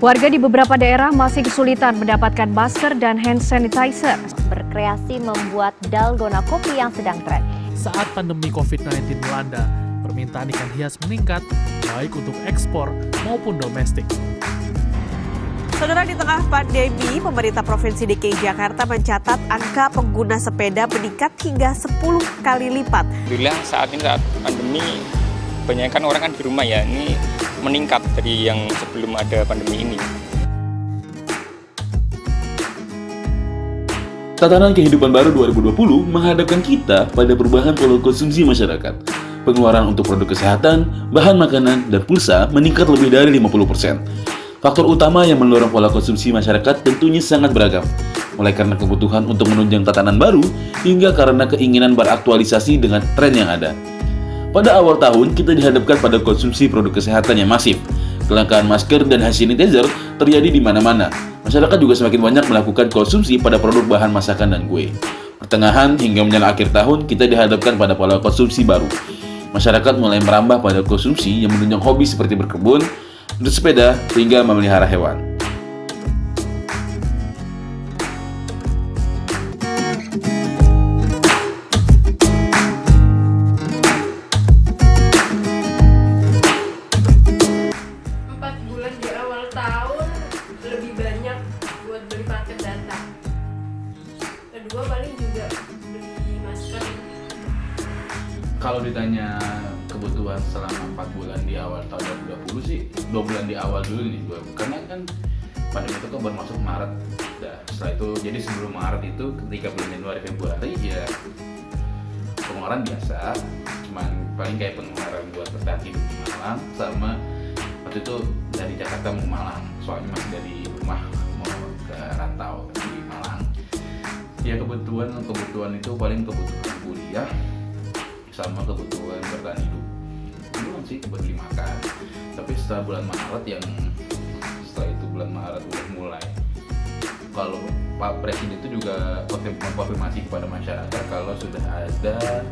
Warga di beberapa daerah masih kesulitan mendapatkan masker dan hand sanitizer. Berkreasi membuat dalgona kopi yang sedang tren. Saat pandemi COVID-19 melanda, permintaan ikan hias meningkat, baik untuk ekspor maupun domestik. Saudara, di tengah pandemi, pemerintah Provinsi DKI Jakarta mencatat angka pengguna sepeda meningkat hingga 10 kali lipat. Alhamdulillah saat pandemi, kebanyakan orang kan di rumah ya, ini meningkat dari yang sebelum ada pandemi ini. Tatanan kehidupan baru 2020 menghadapkan kita pada perubahan pola konsumsi masyarakat. Pengeluaran untuk produk kesehatan, bahan makanan, dan pulsa meningkat lebih dari 50%. Faktor utama yang mendorong pola konsumsi masyarakat tentunya sangat beragam, mulai karena kebutuhan untuk menunjang tatanan baru, hingga karena keinginan beraktualisasi dengan tren yang ada. Pada awal tahun, kita dihadapkan pada konsumsi produk kesehatan yang masif. Kelangkaan masker dan hand sanitizer terjadi di mana-mana. Masyarakat juga semakin banyak melakukan konsumsi pada produk bahan masakan dan kue. Pertengahan hingga menjelang akhir tahun, kita dihadapkan pada pola konsumsi baru. Masyarakat mulai merambah pada konsumsi yang menunjang hobi seperti berkebun, bersepeda, hingga memelihara hewan. Tahun lebih banyak buat beli paket data. Kedua paling juga beli masker. Kalau ditanya kebutuhan selama 4 bulan di awal tahun 2020 sih, 2 bulan di awal dulu nih, karena kan pandemi itu kan baru masuk Maret. Nah, setelah itu, jadi sebelum Maret itu ketika bulan Januari Februari ya pengeluaran biasa, cuman paling kayak pengeluaran buat bertahan hidup di Malang, sama waktu itu dari Jakarta mau Malang, soalnya masih dari rumah mau ke rantau di Malang. Ya kebutuhan itu paling kebutuhan kuliah sama kebutuhan bertahan hidup. Belum sih buat beli makan. Tapi setelah bulan Maret bulan Maret udah mulai. Kalau Pak Presiden itu juga mengkonfirmasi kepada masyarakat kalau sudah ada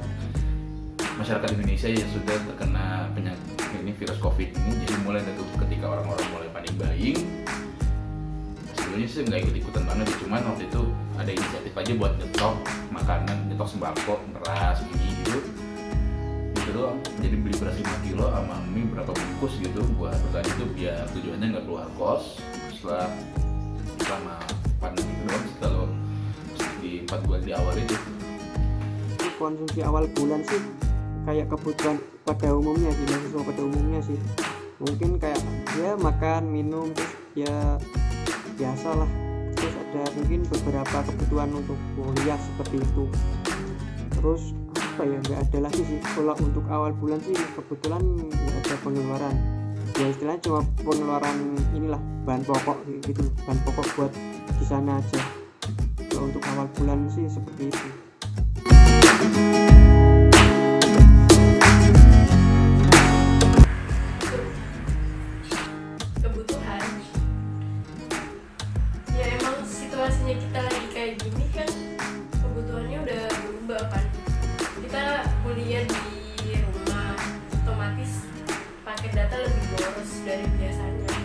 masyarakat Indonesia yang sudah terkena penyakit ini, virus COVID ini, jadi mulai dari ketika orang-orang mulai panik buying. Sebelumnya sih nggak ikut-ikutan banget, cuman waktu itu ada inisiatif aja buat nyetok makanan, nyetok sembako, beras, mie gitu doang. Jadi beli beras 5 kilo sama mie berapa bungkus gitu buat bertahan hidup, biar tujuannya nggak keluar kos selama pandemi itu doang sih, kalau di 4 bulan di awal itu. Konsumsi awal bulan sih kayak kebutuhan pada umumnya sih, mahasiswa pada umumnya sih. Mungkin kayak ya makan, minum, terus ya biasa lah. Terus ada mungkin beberapa kebutuhan untuk kuliah seperti itu. Terus apa ya, nggak ada lagi sih. Kalau untuk awal bulan sih kebetulan nggak ada pengeluaran. Ya istilahnya cuma pengeluaran inilah bahan pokok gitu, bahan pokok buat di sana aja. Kalau untuk awal bulan sih seperti itu. Kebutuhan ya emang situasinya kita lagi kayak gini kan, kebutuhannya udah berubah kan. Kita kuliah di rumah, otomatis paket data lebih boros dari biasanya.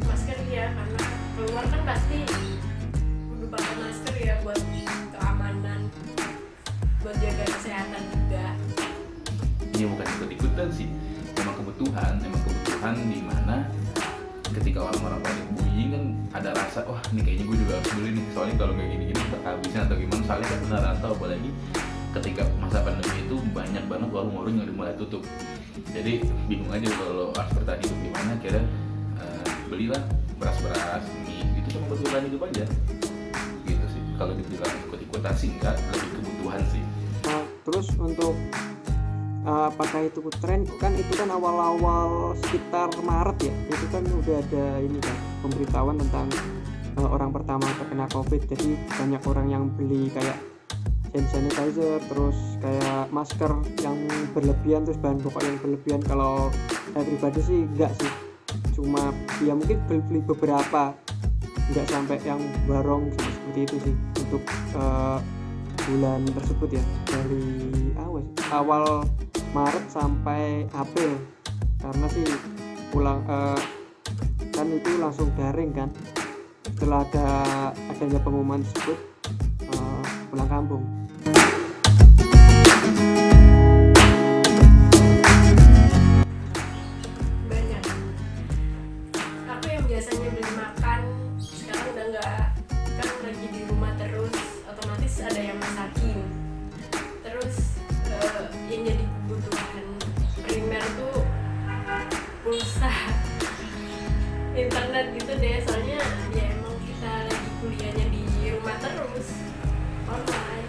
Masker ya, karena keluar kan pasti kudu pakai masker ya, buat keamanan, buat jaga kesehatan juga. Ini bukan ikut-ikutan sih, emang kebutuhan di mana ketika orang-orang pada buying kan ada rasa, wah ini kayaknya gue juga harus beli nih, soalnya kalau kayak gini-gini tak habisnya atau gimana. Soalnya kan benar rantau, apalagi ketika masa pandemi itu banyak banget warung-warung yang dimulai tutup. Jadi bingung aja kalau harus bertahan hidup gimana, kira belilah beras-beras, mie gitu, cuma buat bertahan hidup aja gitu sih. Kalau dibilang ikut-ikutan sih enggak, lebih kebutuhan sih. Terus untuk apakah itu tren, kan itu kan awal-awal sekitar Maret ya, itu kan udah ada ini kan pemberitahuan tentang orang pertama terkena COVID. Jadi banyak orang yang beli kayak hand sanitizer, terus kayak masker yang berlebihan, terus bahan pokok yang berlebihan. Kalau saya pribadi sih enggak sih, cuma ya mungkin beli beberapa, enggak sampai yang barong seperti itu sih untuk bulan tersebut ya. Dari awal Maret sampai April, karena sih kan itu langsung daring kan. Setelah adanya pengumuman tersebut, pulang kampung. Banyak. Aku yang biasanya beli makan sekarang udah nggak, kan lagi di rumah terus, otomatis ada yang masakin. Terus yang jadi kebutuhan primer tuh pulsa, internet gitu deh, soalnya ya emang kita lagi kuliahnya di rumah terus, online.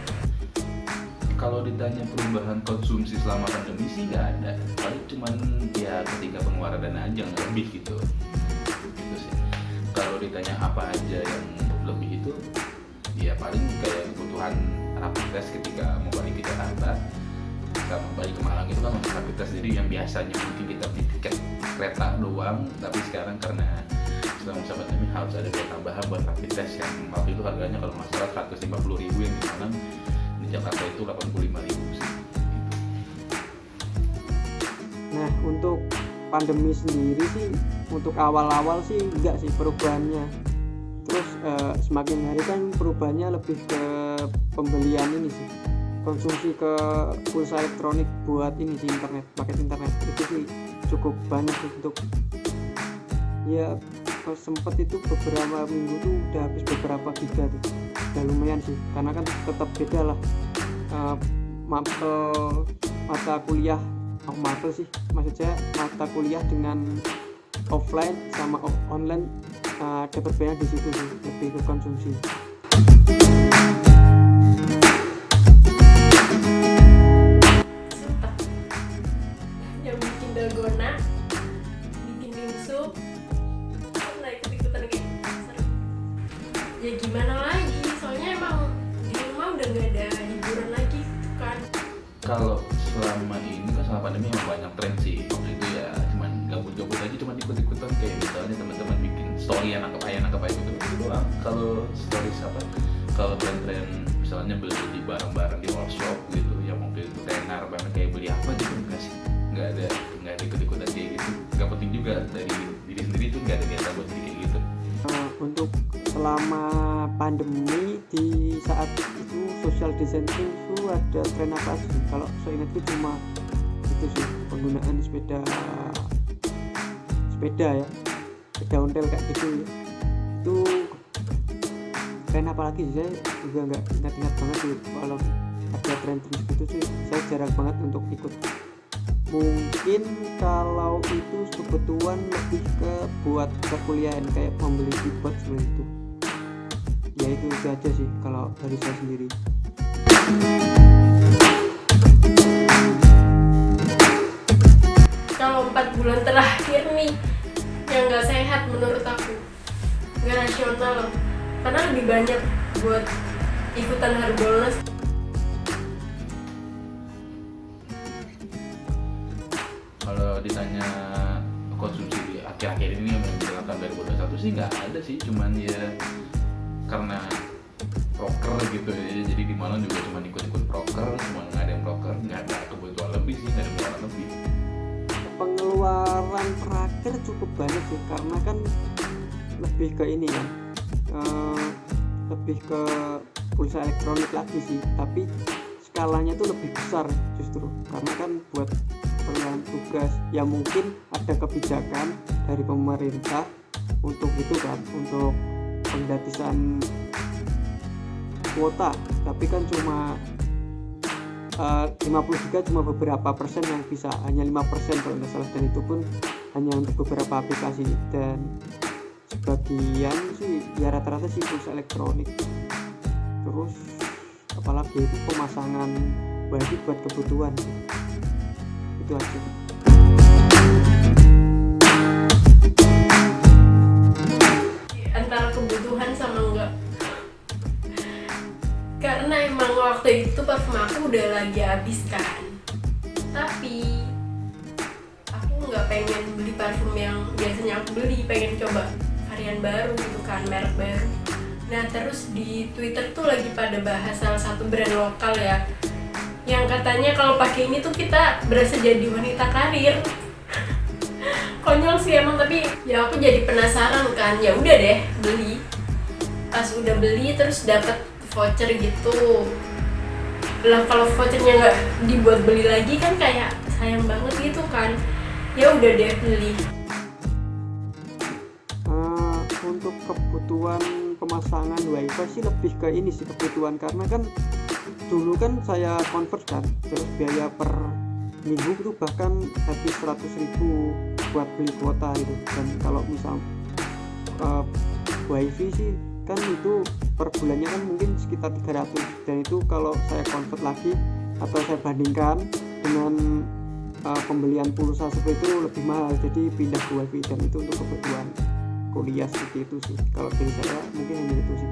Kalau ditanya perubahan konsumsi selama pandemi sih nggak ada, paling cuman ya ketika pengeluaran dana aja nggak lebih gitu sih. Kalau ditanya apa aja yang lebih itu ya paling kayak kebutuhan rapid test ketika mau balik ke Jakarta sama balik ke Malang itu kan untuk rapid test, jadi yang biasanya mungkin kita beli tiket kereta doang, tapi sekarang karena selama masa pandemi harus ada biaya tambahan buat rapid test yang waktu itu harganya kalau nggak salah 150.000, yang di Malang di Jakarta itu 85.000 sih. Nah, untuk pandemi sendiri sih, untuk awal-awal sih enggak sih perubahannya. Terus semakin hari kan perubahannya lebih ke pembelian ini sih, konsumsi ke pulsa elektronik buat ini sih, internet, paket internet itu sih cukup banyak sih. Untuk ya sempat itu beberapa minggu tuh udah habis beberapa giga tuh, udah lumayan sih, karena kan tetap beda lah mata kuliah, maksud saya mata kuliah dengan offline sama online, ada perbedaan di situ sih, lebih ke konsumsi. Yang bikin dalgona, bikin dimsum, pernah ikut-ikutan kayak seru. Ya gimana lagi, soalnya emang di rumah udah gak ada hiburan lagi kan. Kalau selama ini kan selama pandemi emang banyak tren sih. Waktu itu ya cuman gabut-gabut aja, cuman ikut-ikutan kayak misalnya teman-teman bikin story yang nangkep ayam gitu doang. Kalau stories apa, kalau tren-tren misalnya beli barang-barang di workshop gitu, yang waktu itu tenar banget kayak beli apa gitu, enggak sih, nggak ada ikut-ikutan kayak gitu. Nggak penting juga, dari diri sendiri tuh nggak ada niatan buat beli kayak gitu. Untuk selama pandemi di saat itu social distancing itu ada tren apa sih? Kalau saya ingatku cuma itu sih, penggunaan sepeda ya, sepeda ontel kayak gitu ya. Itu tren apa lagi sih, saya juga nggak ingat banget sih. Kalau ada tren seperti itu sih saya jarang banget untuk ikut. Mungkin kalau itu kebutuhan lebih ke buat perkuliahan, kayak membeli keyboard seperti itu. Ya itu aja sih kalau dari saya sendiri. Kalau 4 bulan terakhir nih yang nggak sehat menurut aku, nggak rasional, karena lebih banyak buat ikutan Harbolnas. Kalau ditanya konsumsi di akhir-akhir ini yang menjelaskan 2021 sih nggak ada sih, cuman ya karena proker gitu ya, jadi di Malang juga cuma ikut-ikut proker, cuma nggak ada yang proker, nggak ada kebutuhan lebih sih, nggak ada pengeluaran lebih. Pengeluaran terakhir cukup banyak sih, karena kan lebih ke ini kan, lebih ke pulsa elektronik lagi sih, tapi skalanya tuh lebih besar justru, karena kan buat pengelolaan tugas ya, mungkin ada kebijakan dari pemerintah untuk itu kan, untuk penggratisan kuota, tapi kan cuma 50 giga cuma beberapa persen yang bisa, hanya 5% kalau nggak salah, dan itu pun hanya untuk beberapa aplikasi, dan sebagian sih ya rata-rata sih pulsa elektronik. Terus apalagi itu pemasangan wifi buat kebutuhan sih. Itu aja. Antara kebutuhan sama enggak, karena emang waktu itu parfum aku udah lagi habis kan, tapi aku nggak pengen beli parfum yang biasanya aku beli, pengen coba varian baru gitu kan, merek baru. Nah terus di Twitter tuh lagi pada bahas salah satu brand lokal ya, yang katanya kalau pakai ini tuh kita berasa jadi wanita karir. Konyol sih emang, tapi ya aku jadi penasaran kan, ya udah deh beli. Pas udah beli terus dapat voucher gitu. Lah kalau vouchernya nggak dibuat beli lagi kan kayak sayang banget gitu kan. Ya udah deh beli. Untuk kebutuhan pemasangan wifi sih lebih ke ini sih, kebutuhan karena kan dulu kan saya convert kan, terus biaya per minggu itu bahkan habis 100.000 buat beli kuota itu. Dan kalau misal wifi sih kan itu per bulannya kan mungkin sekitar 300, dan itu kalau saya convert lagi atau saya bandingkan dengan pembelian pulsa seperti itu lebih mahal, jadi pindah ke wifi. Dan itu untuk kebutuhan kuliah seperti itu sih. Kalau dari saya mungkin hanya itu sih.